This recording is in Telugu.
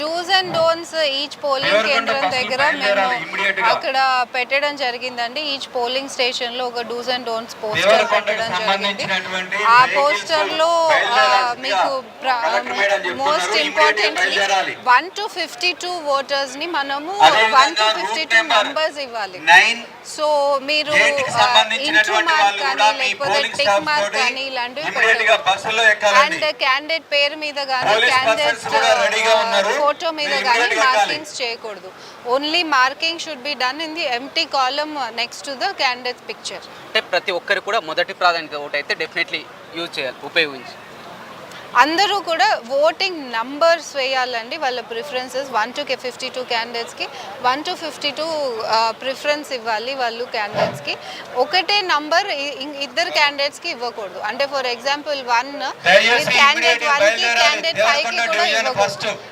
Dos and don'ts each polling కేంద్రం దగ్గర మేము అక్కడ పెట్టడం జరిగిందండి. ఈచ్ పోలింగ్ స్టేషన్ లో ఒక డూస్ అండ్ డోంట్స్ పోస్టర్ పెట్టడం జరిగింది. ఆ పోస్టర్ లో మీకు మోస్ట్ ఇంపార్టెంట్లీ 1 to 52 ఓటర్స్ ని మనము 1 to 52 నంబర్స్ ఇవ్వాలి. సో మీరు ఇంటూ మార్క్ కానీ లేకపోతే టిక్ మార్క్ కానీ ఇలాంటివి పెట్టాలి. అండ్ క్యాండిడేట్ పేరు మీద కానీ క్యాండిడేట్ ఫోటో మీద కానీ మార్కింగ్స్ చేయకూడదు. Only marking should be done in the empty column next to the candidate picture. అంటే ప్రతి ఒక్కరు కూడా మొదటి ప్రాధాన్యత ఓటు అయితే డెఫినెట్లీ యూజ్ చేయాలి, ఉపయోగించి. అందరూ కూడా ఓటింగ్ నంబర్స్ వేయాలండి, వాళ్ళ ప్రిఫరెన్సెస్. 1 to 52 క్యాండిడేట్స్కి 1 to 52 ప్రిఫరెన్స్ ఇవ్వాలి వాళ్ళు క్యాండిడేట్స్కి. ఒకటే నంబర్ ఇద్దరు క్యాండిడేట్స్కి ఇవ్వకూడదు. అంటే ఫర్ ఎగ్జాంపుల్ 1 క్యాండిడేట్ 1కి క్యాండిడేట్ 5కి కూడా ఇవ్వకూడదు.